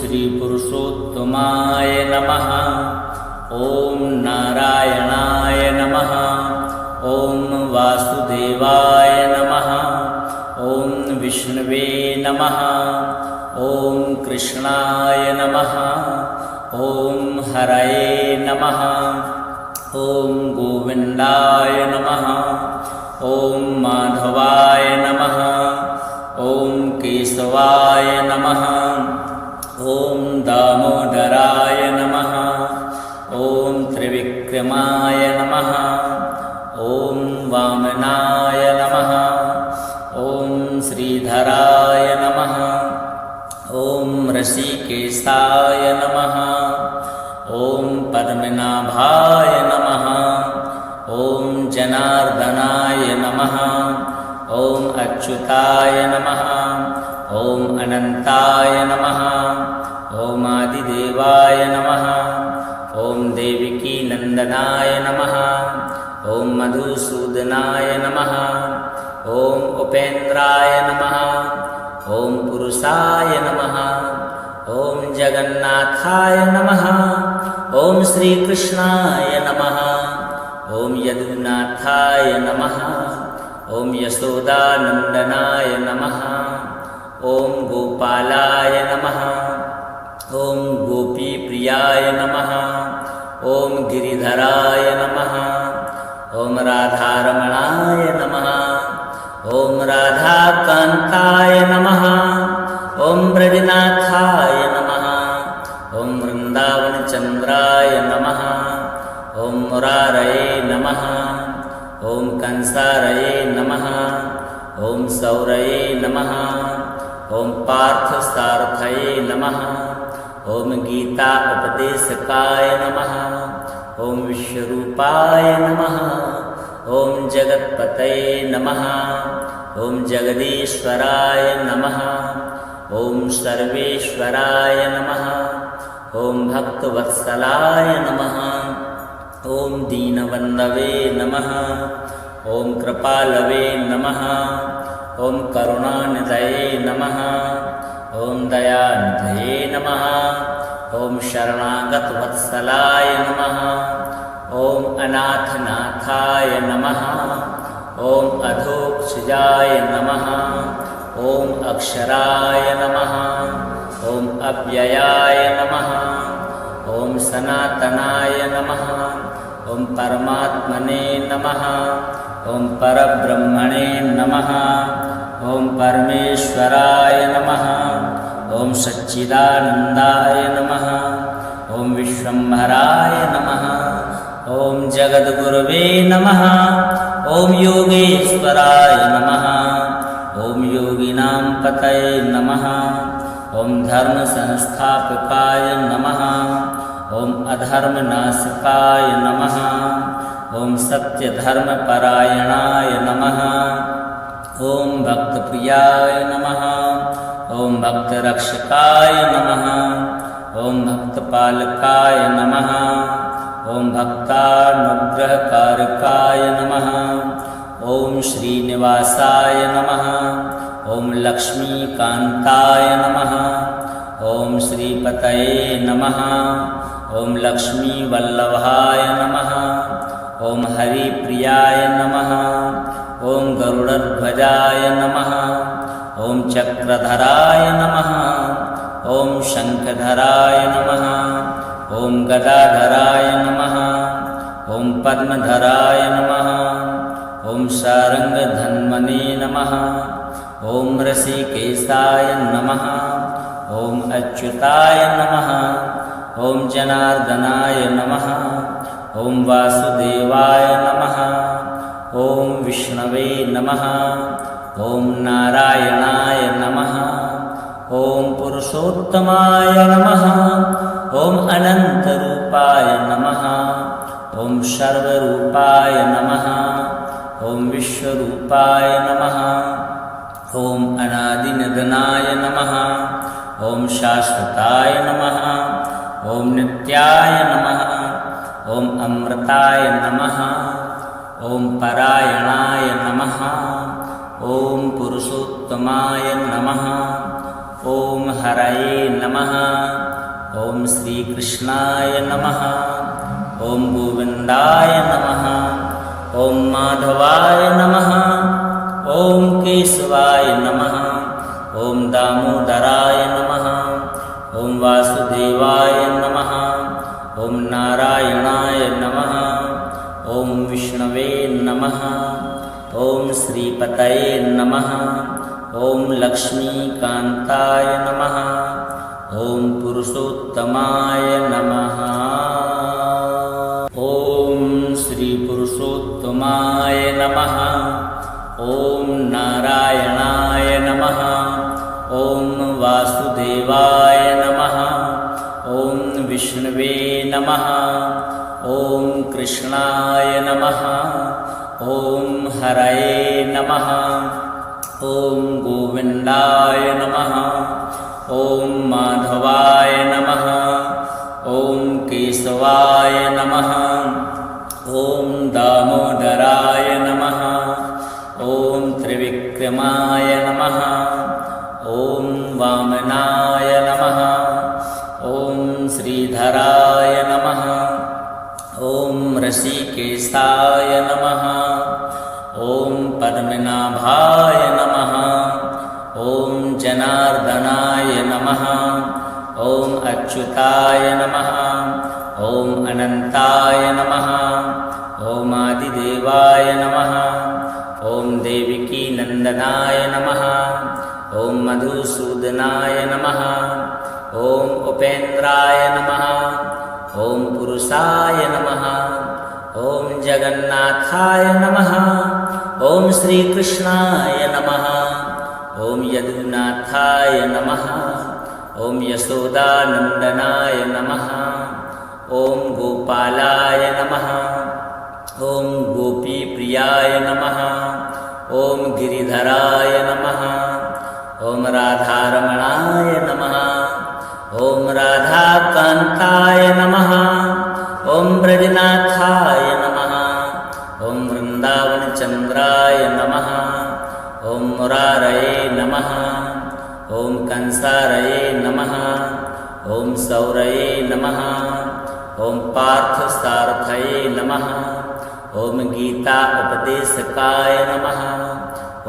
श्री पुरुषोत्तमाय नमः। ओम नारायणाय नमः। ओम वासुदेवाय नमः। ओम विष्णवे नमः। ओम कृष्णाय नमः। ओम हरये नमः। ओम गोविंदाय नमः। ओम माधवाय नमः। ओम केशवाय नमः। ओम दामोदराय नमः। ओम त्रिविक्रमाय नमः। ओम वामनाय नमः। ओम श्रीधराय नमः। ओम ऋषिकेशाय नमः। ओम पद्मनाभाय नमः। ओम जनार्दनाय नमः। ओम अच्युताय नमः। ओम अनंताय नमः। ओम आदिदेवाय नमः। ओम देवकी नंदनाय नमः। ओम मधुसूदनाय नमः। ओम उपेन्द्राय नमः। ओम पुरुषाय नमः। ओम जगन्नाथाय नमः। ओम श्रीकृष्णाय नमः। ओम यदुनाथाय नमः। ओम यशोदानंदनाय नमः। ओम गोपालाय नमः। ओम गोपीप्रियाय नमः। ओम गिरिधराय नमः। ओम राधारमणाय नमः। ओम राधाकान्ताय नमः। ओम ब्रजनाथाय नमः। ओम वृंदावनचंद्राय नमः। ओम मुरारये नमः। ओम कंसारये नमः। ओम सौरये नमः। ओम पार्थसारथये नमः। ओम गीता उपदेशकाय नमः। ओम विश्वरूपाय नमः। ओम जगत्पतये नमः। ओम जगदीश्वराय नमः। ओम सर्वेश्वराय नमः। ओम भक्तवत्सलाय नमः। ओम दीनबन्धवे नमः। ओम कृपालवे नमः। ओम करुणानिधये नमः। ओम दयानिधये नमः। ओम शरणागतवत्सलाय नमः। ओम अनाथनाथाय नमः। ओम अधोक्षजाय नमः। ओम अक्षराय नमः। ओम अव्ययाय नमः। ओम सनातनाय नमः। ओम परमात्मने नमः। ओम परब्रह्मणे नमः। ओम परमेश्वराय नमः। ओम सच्चिदानंदाय नमः। ओम विश्वम्भराय नमः। ओम जगद्गुरवे नमः। ओम योगेश्वराय नमः। ओम योगिनां पतये नमः। ओम धर्म संस्थापकाय नमः। ओम अधर्मनाशकाय नमः। ओम सत्यधर्मपरायणाय नमः। ओम भक्तप्रियाय नमः। ओम भक्तरक्षकाय नमः। ओम भक्तपालकाय नमः। ओम भक्तानुग्रहकारकाय नमः। ओम श्रीनिवासाय नमः। ओम लक्ष्मीकान्ताय नमः। ओम श्रीपतये नमः। ओम लक्ष्मीवल्लभाय नमः। ओम हरिप्रियाय नमः। ओम गरुडध्वजाय नमः। ओम चक्रधराय नमः। ओम शंखधराय नमः। ओम गदाधराय नमः। ओम पद्मधराय नमः। ओम सारंगधन्वने नमः। ओम ऋषिकेशाय नमः। ओम अच्युताय नमः। ओम जनार्दनाय नमः। ओम वासुदेवाय नमः। ओम विष्णवे नमः। ओम नारायणाय नमः। ओम पुरुषोत्तमाय नमः। ओम अनंतरूपाय नमः। ओम सर्वरूपाय नमः। ओम विश्वरूपाय नमः। ओम अनादिनिधनाय नमः। ओम शाश्वताय नमः। ओम नित्याय नमः। ओम अमृताय नमः। ओम परायणाय नमः। ओम पुरुषोत्तमाय नमः। ॐ हरये नमः। ॐ श्रीकृष्णाय नमः। ॐ गोविन्दाय नमः। ॐ माधवाय नमः। ॐ केशवाय नमः। ॐ दामोदराय नमः। ॐ वासुदेवाय नमः। ॐ नारायणाय नमः। ॐ विष्णवे नमः। ॐ श्रीपतये नमः। ॐ लक्ष्मीकान्ताय नमः। ॐ पुरुषोत्तमाय नमः। ॐ श्रीपुरुषोत्तमाय नमः। ॐ नारायणाय नमः। ॐ वासुदेवाय नमः। ॐ विष्णवे नमः। ॐ कृष्णाय नमः। ॐ हरये नमः। ॐ गोविन्दाय नमः। ॐ माधवाय नमः। ॐ केशवाय नमः। ॐ दामोदराय नमः। ॐ त्रिविक्रमाय नमः। ॐ वामनाय नमः। ॐ श्रीधराय नमः। ॐ ऋषिकेशाय नमः। ॐ पद्मनाभाय नमः। ॐ जनार्दनाय नमः। ॐ अच्युताय नमः। ॐ अनन्ताय नमः। ॐ आदिदेवाय नमः। ॐ देवकीनन्दनाय नमः। ॐ मधुसूदनाय नमः। ॐ उपेन्द्राय नमः। ॐ पुरुषाय नमः। ॐ जगन्नाथाय नमः। ॐ श्रीकृष्णाय नमः। ॐ यदुनाथाय नमः। ॐ यशोदानन्दनाय नमः। ॐ गोपालाय नमः। ॐ गोपीप्रियाय नमः। ॐ गिरिधराय नमः। ॐ राधारमणाय नमः। ॐ राधाकान्ताय नमः। ॐ ब्रजनाथाय नमः। ॐ वृन्दावनचन्द्राय नमः। ॐ मुरारये नमः। ॐ कंसारये नमः। ॐ सौरये नमः। ॐ पार्थसारथये नमः। ॐ गीता उपदेशकाय नमः।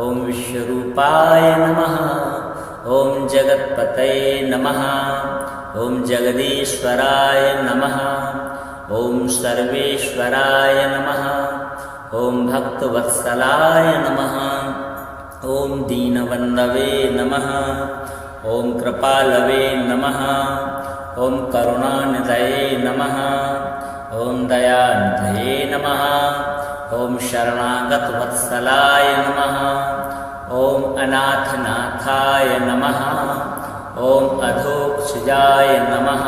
ॐ विश्वरूपाय नमः। ॐ जगत्पतये नमः। ॐ जगदीश्वराय नमः। ॐ सर्वेश्वराय नमः। ॐ भक्तवत्सलाय नमः। ॐ दीनबन्धवे नमः। ॐ कृपालवे नमः। ॐ करुणानिधये नमः। ॐ दयानिधये नमः। ॐ शरणागतवत्सलाय नमः। ॐ अनाथनाथाय नमः। ॐ अधोक्षजाय नमः।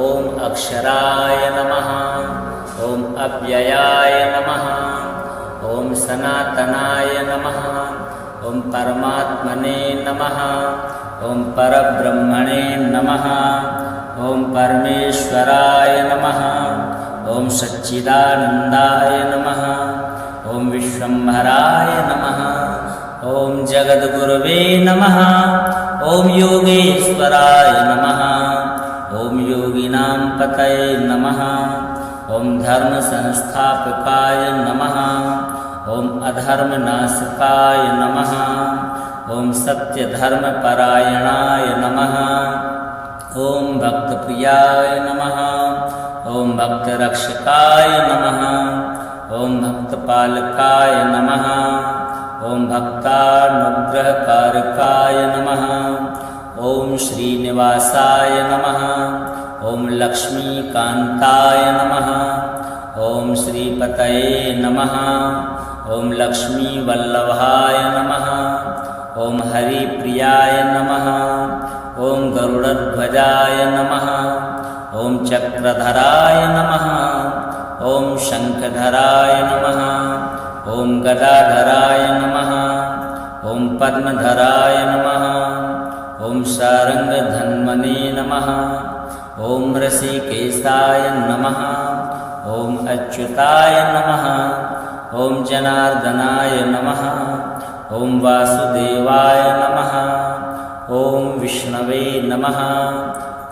ॐ अक्षराय नमः। ॐ अव्ययाय नमः। ॐ सनातनाय नमः। ॐ परमात्मने नमः। ॐ परब्रह्मणे नमः। ॐ परमेश्वराय नमः। ॐ सच्चिदानन्दाय नमः। ॐ विश्वम्भराय नमः। ॐ जगद्गुरवे नमः। ॐ योगेश्वराय नमः। ॐ योगिनां पतये नमः। ॐ धर्मसंस्थापकाय नमः। ॐ अधर्मनाशकाय नमः। ॐ सत्यधर्मपरायणाय नमः। ॐ भक्तप्रियाय नमः। ॐ भक्तरक्षकाय नमः। ॐ भक्तपालकाय नमः। ॐ भक्तानुग्रहकारकाय नमः। ॐ श्रीनिवासाय नमः। ॐ लक्ष्मीकान्ताय नमः। ॐ श्रीपतये नमः। ॐ लक्ष्मीवल्लभाय नमः। ॐ हरिप्रियाय नमः। ॐ गरुडध्वजाय नमः। ॐ चक्रधराय नमः। ॐ शङ्खधराय नमः। ॐ गदाधराय नमः। ॐ पद्मधराय नमः। ॐ शारङ्गधन्वने नमः। ॐ ऋषिकेशाय नमः। ॐ अच्युताय नमः। ॐ जनार्दनाय नमः। ॐ वासुदेवाय नमः। ॐ विष्णवे नमः।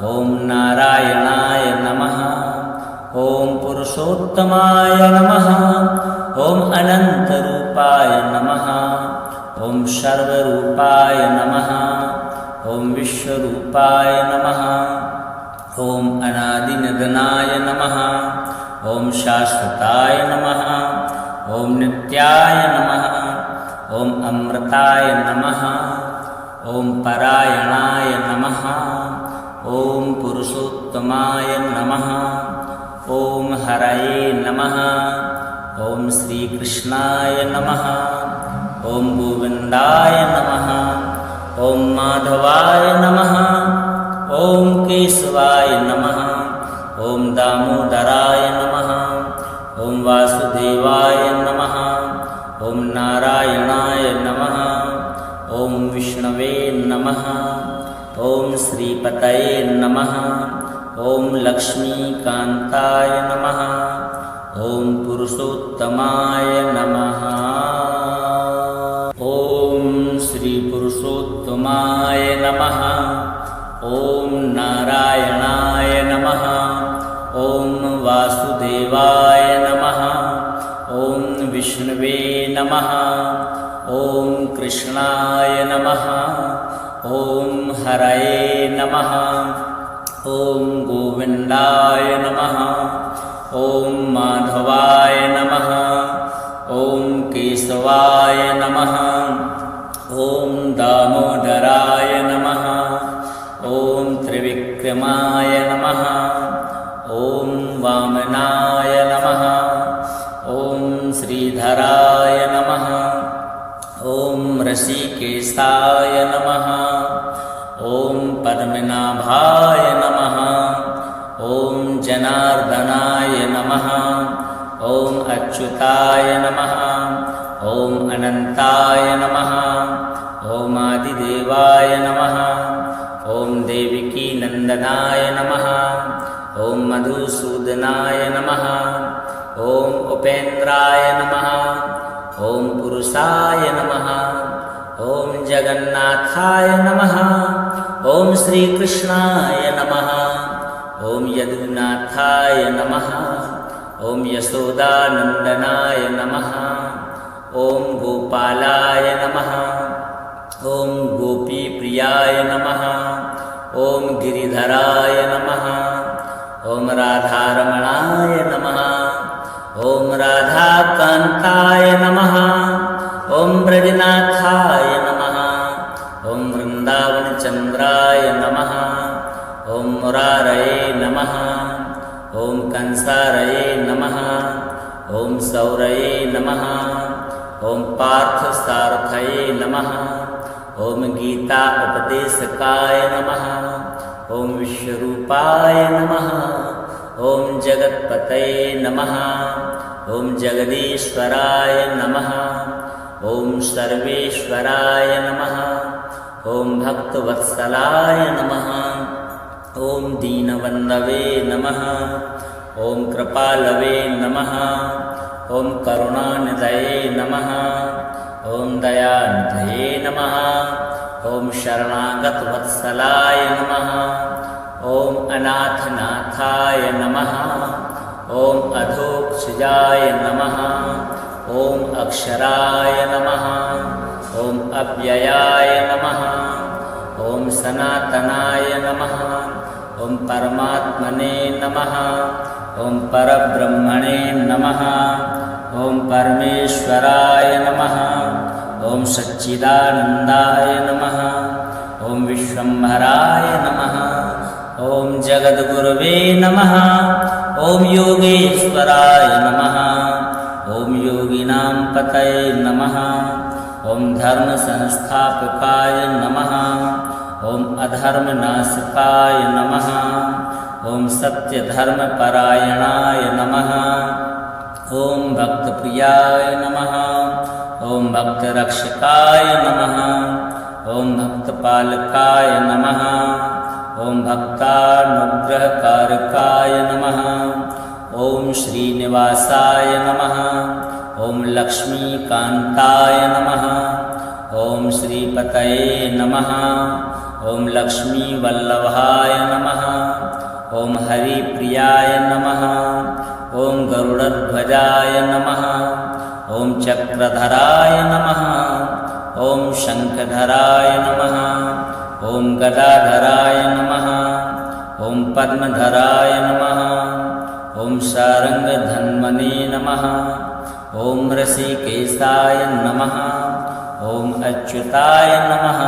ॐ नारायणाय नमः। ॐ पुरुषोत्तमाय नमः। ॐ अनन्तरूपाय नमः। ॐ सर्वरूपाय नमः। ॐ विश्वरूपाय नमः। ॐ अनादिनिधनाय नमः। ॐ शाश्वताय नमः। ॐ नित्याय नमः। ॐ अमृताय नमः। ॐ परायणाय नमः। ॐ पुरुषोत्तमाय नमः। ॐ हरये नमः। ॐ श्रीकृष्णाय नमः। ॐ गोविन्दाय नमः। ॐ माधवाय नमः। ॐ केशवाय नमः। ॐ दामोदराय नमः। ॐ वासुदेवाय नमः। ॐ नारायणाय नमः। ॐ विष्णवे नमः। ॐ श्रीपतये नमः। ॐ लक्ष्मीकान्ताय नमः। ॐ पुरुषोत्तमाय नमः। ॐ श्रीपुरुषोत्तमाय नमः। ॐ नारायणाय नमः। ॐ वासुदेवाय नमः। ॐ विष्णवे नमः। ॐ कृष्णाय नमः। ॐ हरये नमः। ॐ गोविन्दाय नमः। ॐ माधवाय नमः। ॐ केशवाय नमः। ॐ दामोदराय नमः। ॐ त्रिविक्रमाय नमः। ॐ वामनाय नमः। ॐ श्रीधराय नमः। ॐ ऋषिकेशाय नमः। ॐ पद्मनाभाय नमः। ॐ जनार्दनाय नमः। ॐ अच्युताय नमः। ॐ अनन्ताय नमः। ॐ आदिदेवाय नमः। ॐ देवकी नन्दनाय नमः। ॐ मधुसूदनाय नमः। ॐ उपेन्द्राय नमः। ॐ पुरुषाय नमः। ॐ जगन्नाथाय नमः। ॐ श्रीकृष्णाय नमः। ॐ यदुनाथाय नमः। ॐ यशोदानन्दनाय नमः। ॐ गोपालाय नमः। ॐ गोपीप्रियाय नमः। ॐ गिरिधराय नमः। ॐ राधारमणाय नमः। ॐ राधाकान्ताय नमः। ॐ ब्रजनाथाय नमः। ॐ वृन्दावनचन्द्राय नमः। ॐ मुरारये नमः। ॐ कंसारये नमः। ॐ सौरये नमः। ॐ पार्थसारथये नमः। ॐ गीता उपदेशकाय नमः। ॐ विश्वरूपाय नमः। ॐ जगत्पतये नमः। ॐ जगदीश्वराय नमः। ॐ सर्वेश्वराय नमः। ॐ भक्तवत्सलाय नमः। ॐ दीनबन्धवे नमः। ॐ कृपालवे नमः। ॐ करुणानिधये नमः। ॐ दयानिधये नमः। ॐ शरणागतवत्सलाय नमः। ॐ अनाथनाथाय नमः। ॐ अधोक्षजाय नमः। ॐ अक्षराय नमः। ॐ अव्ययाय नमः। ॐ सनातनाय नमः। ॐ परमात्मने नमः। ॐ परब्रह्मणे नमः। ॐ परमेश्वराय नमः। ॐ सच्चिदानन्दाय नमः। ॐ विश्वम्भराय नमः। ॐ जगद्गुरवे नमः। ॐ योगेश्वराय नमः। ॐ योगिनां पतये नमः। ॐ धर्मसंस्थापकाय नमः। ॐ अधर्मनाशकाय नमः। ॐ सत्यधर्मपरायणाय नमः। ॐ भक्तप्रियाय नमः। ॐ भक्तरक्षकाय नमः। ॐ भक्तपालकाय नमः। ॐ भक्तानुग्रहकारकाय नमः। ॐ श्रीनिवासाय नमः। ॐ लक्ष्मीकान्ताय नमः। ॐ श्रीपतये नमः। ॐ लक्ष्मीवल्लभाय नमः। ॐ हरिप्रियाय नमः। ॐ गरुडध्वजाय नमः। ॐ चक्रधराय नमः। ॐ शङ्खधराय नमः। ॐ गदाधराय नमः। ॐ पद्मधराय नमः। ॐ शार्ङ्गधन्वने नमः। ॐ ऋषिकेशाय नमः। ॐ अच्युताय नमः।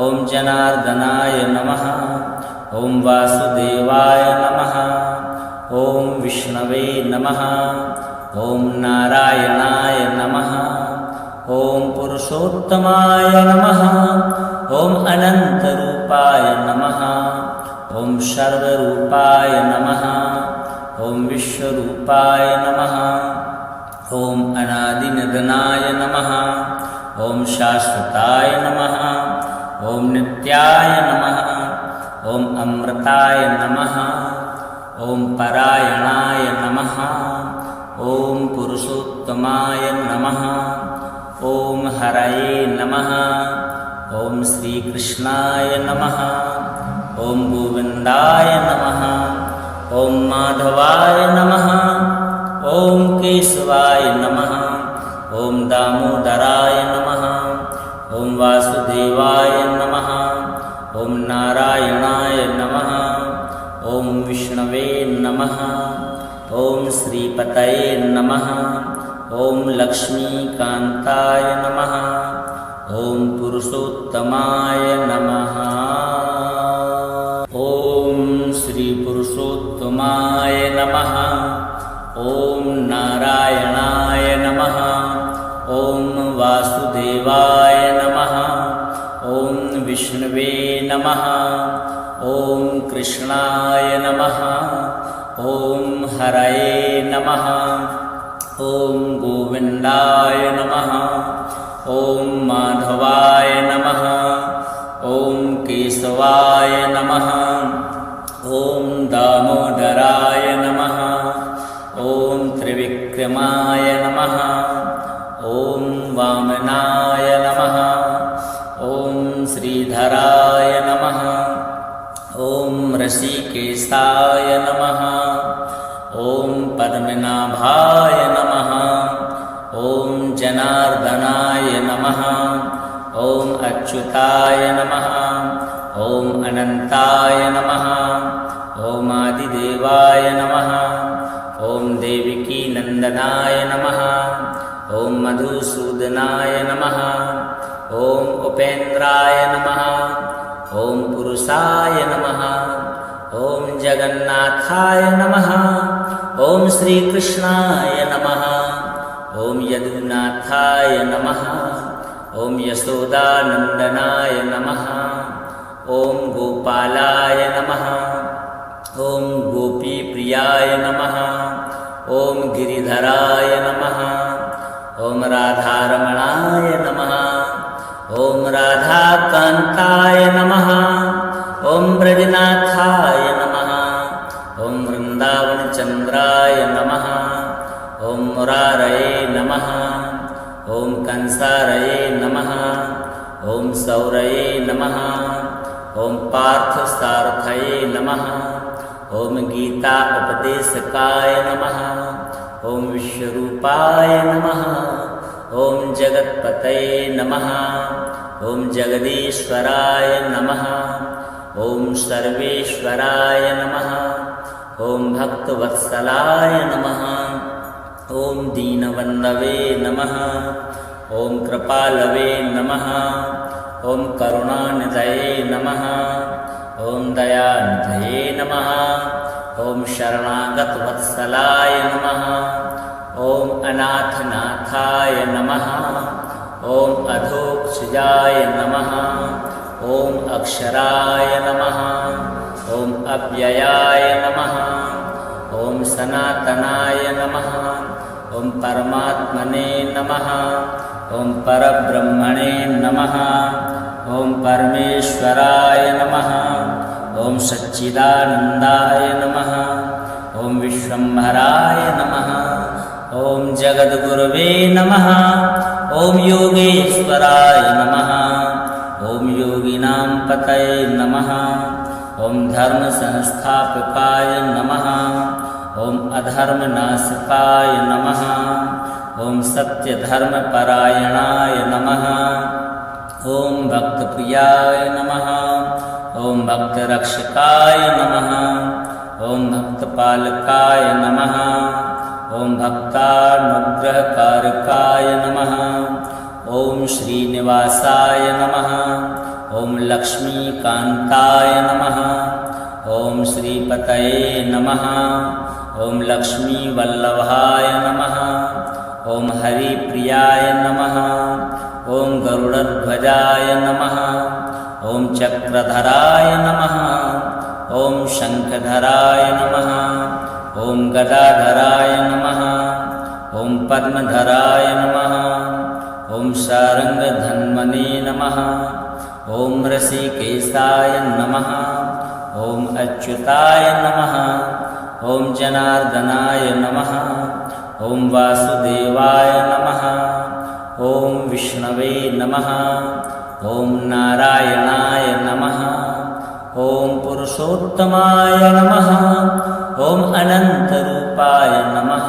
ॐ जनार्दनाय नमः। ॐ वासुदेवाय नमः। ॐ विष्णवे नमः। ॐ नारायणाय नमः। ॐ पुरुषोत्तमाय नमः। ॐ अनन्तरूपाय नमः। ॐ सर्वरूपाय नमः। ॐ विश्वरूपाय नमः। ॐ अनादिनिधनाय नमः। ॐ शाश्वताय नमः। ॐ नित्याय नमः। ॐ अमृताय नमः। ॐ परायणाय नमः। ॐ पुरुषोत्तमाय नमः। ॐ हरये नमः। ॐ श्रीकृष्णाय नमः। ॐ गोविन्दाय नमः। ॐ माधवाय नमः। ॐ केशवाय नमः। ॐ दामोदराय नमः। ॐ वासुदेवाय नमः। ॐ नारायणाय नमः। ॐ विष्णवे नमः। ॐ श्रीपतये नमः। ॐ लक्ष्मीकान्ताय नमः। ॐ पुरुषोत्तमाय नमः। ॐ श्रीपुरुषोत्तमाय नमः। ॐ नारायणाय नमः। ॐ वासुदेवाय नमः। ॐ विष्णवे नमः। ॐ कृष्णाय नमः। ॐ हरये नमः। ॐ गोविन्दाय नमः। ॐ माधवाय नमः। ॐ केशवाय नमः। ॐ दामोदराय नमः। ॐ त्रिविक्रमाय नमः। ॐ वामनाय नमः। ॐ श्रीधराय नमः। ॐ ऋषिकेशाय नमः। ॐ पद्मनाभाय नमः। ॐ जनार्दनाय नमः। ॐ अच्युताय नमः। ॐ अनन्ताय नमः। ॐ आदिदेवाय नमः। ॐ देवकीनन्दनाय नमः। ॐ मधुसूदनाय नमः। ॐ उपेन्द्राय नमः। ॐ पुरुषाय नमः। ॐ जगन्नाथाय नमः। ॐ श्रीकृष्णाय नमः। ॐ यदुनाथाय नमः। ॐ यशोदानन्दनाय नमः। ॐ गोपालाय नमः। ॐ गोपीप्रियाय नमः। ॐ गिरिधराय नमः। ॐ राधारमणाय नमः। ॐ राधाकान्ताय नमः। ॐ ब्रजनाथाय नमः। ॐ वृन्दावनचन्द्राय नमः। ॐ मुरारये नमः। ॐ कंसारये नमः। ॐ सौरये नमः। ॐ पार्थसारथये नमः। ॐ गीता उपदेशकाय नमः। ॐ विश्वरूपाय नमः। ॐ जगत्पतये नमः। ॐ जगदीश्वराय नमः। ॐ सर्वेश्वराय नमः। ॐ भक्तवत्सलाय नमः। ॐ दीनबन्धवे नमः। ॐ कृपालवे नमः। ॐ करुणानिधये नमः। ॐ दयानिधये नमः। ॐ शरणागतवत्सलाय नमः। ॐ अनाथनाथाय नमः। ॐ अधोक्षजाय नमः। ॐ अक्षराय नमः। ॐ अव्ययाय नमः। ॐ सनातनाय नमः। ॐ परमात्मने नमः। ॐ परब्रह्मणे नमः। ॐ परमेश्वराय नमः। ॐ सच्चिदानन्दाय नमः। ॐ विश्वम्भराय नमः। ॐ जगद्गुरवे नमः। ॐ योगेश्वराय नमः। ॐ योगिनां पतये नमः। ॐ धर्मसंस्थापकाय नमः। ॐ अधर्मनाशकाय नमः। ॐ सत्यधर्मपरायणाय नमः। ॐ भक्तप्रियाय नमः। ॐ भक्तरक्षकाय नमः। ॐ भक्तपालकाय नमः। ॐ भक्तानुग्रहकारकाय नमः। ॐ श्रीनिवासाय नमः। ॐ लक्ष्मीकान्ताय नमः। ॐ श्रीपतये नमः। ॐ लक्ष्मीवल्लभाय नमः। ॐ हरिप्रियाय नमः। ॐ गरुडध्वजाय नमः। ॐ चक्रधराय नमः। ॐ शङ्खधराय नमः। ॐ गदाधराय नमः। ॐ पद्मधराय नमः। ॐ शार्ङ्गधन्वने नमः। ॐ ऋषिकेशाय नमः। ॐ अच्युताय नमः। ॐ जनार्दनाय नमः। ॐ वासुदेवाय नमः। ॐ विष्णवे नमः। ॐ नारायणाय नमः। ॐ पुरुषोत्तमाय नमः। ॐ अनन्तरूपाय नमः।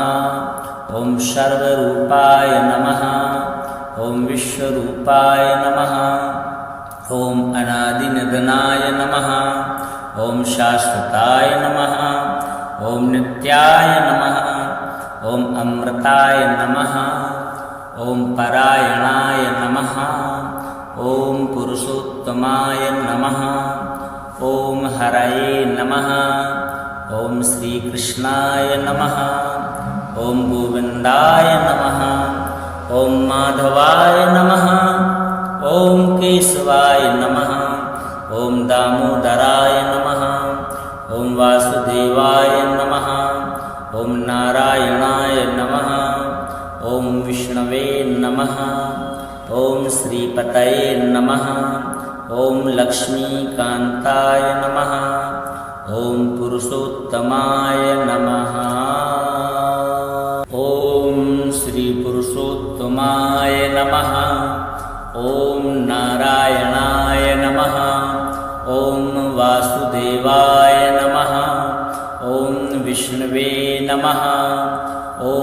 ॐ सर्वरूपाय नमः। ॐ विश्वरूपाय नमः। ॐ अनादिनिधनाय नमः। ॐ शाश्वताय नमः। ॐ नित्याय नमः। ॐ अमृताय नमः। ॐ परायणाय नमः। ॐ पुरुषोत्तमाय नमः। ॐ हरये नमः। ॐ श्रीकृष्णाय नमः। ॐ गोविन्दाय नमः। ॐ माधवाय नमः। ॐ केशवाय नमः। ॐ दामोदराय नमः। ॐ वासुदेवाय नमः। ॐ नारायणाय नमः। ॐ विष्णवे नमः। ॐ श्रीपतये नमः। ॐ लक्ष्मीकान्ताय नमः। ॐ पुरुषोत्तमाय नमः। ॐ श्रीपुरुषोत्तमाय नमः। ॐ नारायणाय नमः। ॐ वासुदेवाय नमः। ॐ विष्णवे नमः। ॐ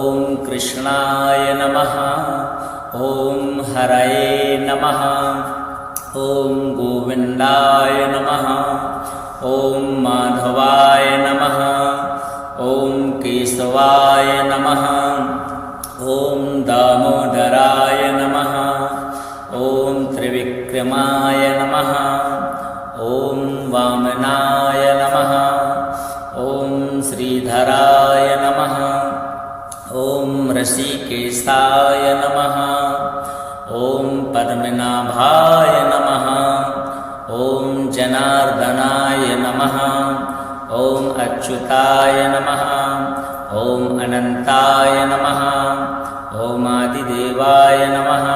कृष्णाय नमः। ॐ हरये नमः। ॐ गोविन्दाय नमः। ॐ माधवाय नमः। ॐ केशवाय नमः। ॐ दामोदराय नमः। ॐ त्रिविक्रमाय नमः। ॐ वामनाय नमः। ॐ श्रीधराय नमः। ॐ ऋषिकेशाय नमः। ॐ पद्मनाभाय नमः। ॐ जनार्दनाय नमः। ॐ अच्युताय नमः। ॐ अनन्ताय नमः। ॐ आदिदेवाय नमः।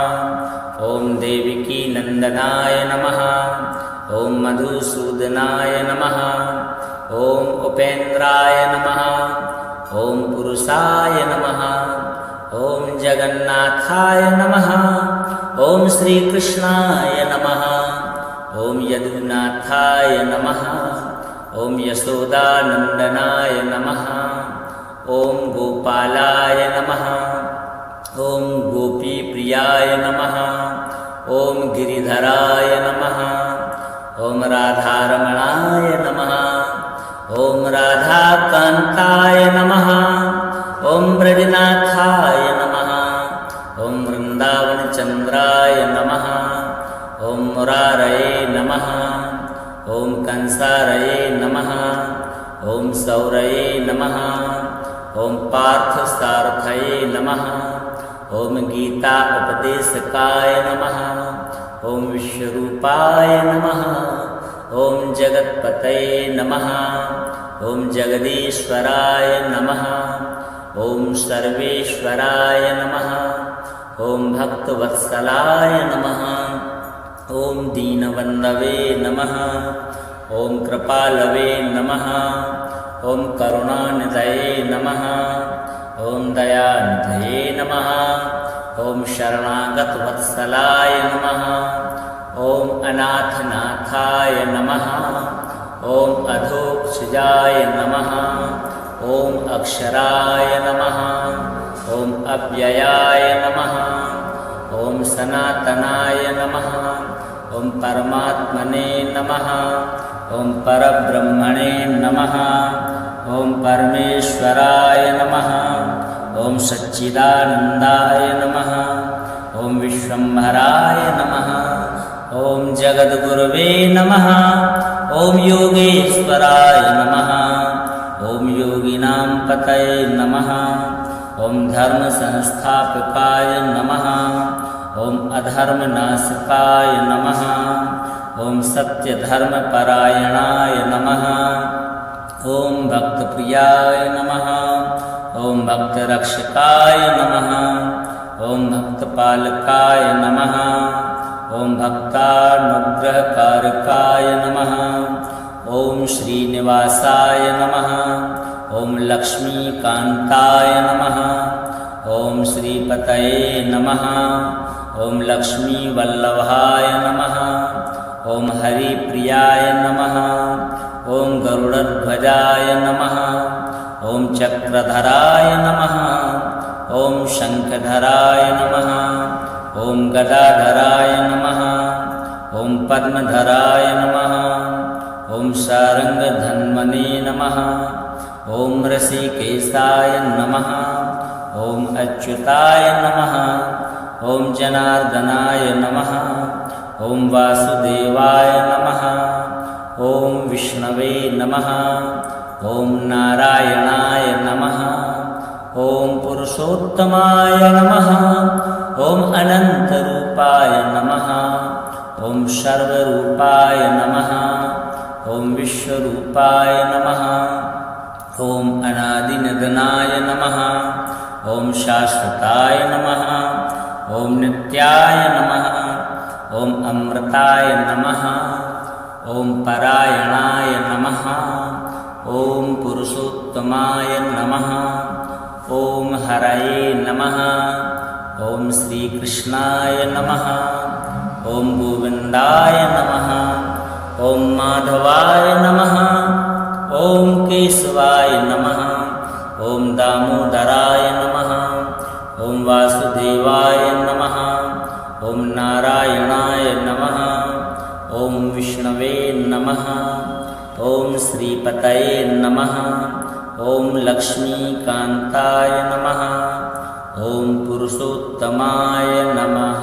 ॐ देवकीनन्दनाय नमः। ॐ मधुसूदनाय नमः। ॐ उपेन्द्राय नमः। ॐ पुरुषाय नमः। ॐ जगन्नाथाय नमः। ॐ श्रीकृष्णाय नमः। ॐ यदुनाथाय नमः। ॐ यशोदानन्दनाय नमः। ॐ गोपालाय नमः। ॐ गोपीप्रियाय नमः। ॐ गिरिधराय नमः। ॐ राधारमणाय नमः। ॐ राधाकान्ताय नमः। ॐ ब्रजनाथाय नमः। ॐ वृन्दावनचन्द्राय नमः। ॐ मुरारये नमः। ॐ कंसारये नमः। ॐ सौरये नमः। ॐ पार्थसारथये नमः। ॐ गीता उपदेशकाय नमः। ॐ विश्वरूपाय नमः। ॐ जगत्पतये नमः। ॐ जगदीश्वराय नमः। ॐ सर्वेश्वराय नमः। ॐ भक्तवत्सलाय नमः। ॐ दीनबन्धवे नमः। ॐ कृपालवे नमः। ॐ करुणानिधये नमः। ॐ दयानिधये नमः। ॐ शरणागतवत्सलाय नमः। ॐ अनाथनाथाय नमः। ॐ अधोक्षजाय नमः। ॐ अक्षराय नमः। ॐ अव्ययाय नमः। ॐ सनातनाय नमः। ॐ परमात्मने नमः। ॐ परब्रह्मणे नमः। ॐ परमेश्वराय नमः। ॐ सच्चिदानन्दाय नमः। ॐ विश्वम्भराय नमः। ॐ जगद्गुरवे नमः। ॐ योगेश्वराय नमः। ॐ योगिनां पतये नमः। ॐ धर्मसंस्थापकाय नमः। ॐ अधर्मनाशकाय नमः। ॐ सत्यधर्मपरायणाय नमः। ॐ भक्तप्रियाय नमः। ॐ भक्तरक्षकाय नमः। ॐ भक्तपालकाय नमः। ॐ भक्तानुग्रहकारकाय नमः। ॐ श्रीनिवासाय नमः। ॐ लक्ष्मीकान्ताय नमः। ॐ श्रीपतये नमः। ॐ लक्ष्मीवल्लभाय नमः। ॐ हरिप्रियाय नमः। ॐ गरुडध्वजाय नमः। ॐ चक्रधराय नमः। ॐ शङ्खधराय नमः। ॐ गदाधराय नमः। ॐ पद्मधराय नमः। ॐ सारङ्गधन्वने नमः। ॐ ऋषिकेशाय नमः। ॐ अच्युताय नमः। ॐ जनार्दनाय नमः। ॐ वासुदेवाय नमः। ॐ विष्णवे नमः। ॐ नारायणाय नमः। ॐ पुरुषोत्तमाय नमः। ॐ अनन्तरूपाय नमः। ॐ सर्वरूपाय नमः। ॐ विश्वरूपाय नमः। ॐ अनादिनिधनाय नमः। ॐ शाश्वताय नमः। ॐ नित्याय नमः। ॐ अमृताय नमः। ॐ परायणाय नमः। ॐ पुरुषोत्तमाय नमः। ॐ हरये नमः। ॐ श्रीकृष्णाय नमः। ॐ गोविन्दाय नमः। ॐ माधवाय नमः। ॐ केशवाय नमः। ॐ दामोदराय नमः। ॐ वासुदेवाय नमः। ॐ नारायणाय नमः। ॐ विष्णवे नमः। ॐ श्रीपतये नमः। ॐ लक्ष्मीकान्ताय नमः। ॐ पुरुषोत्तमाय नमः।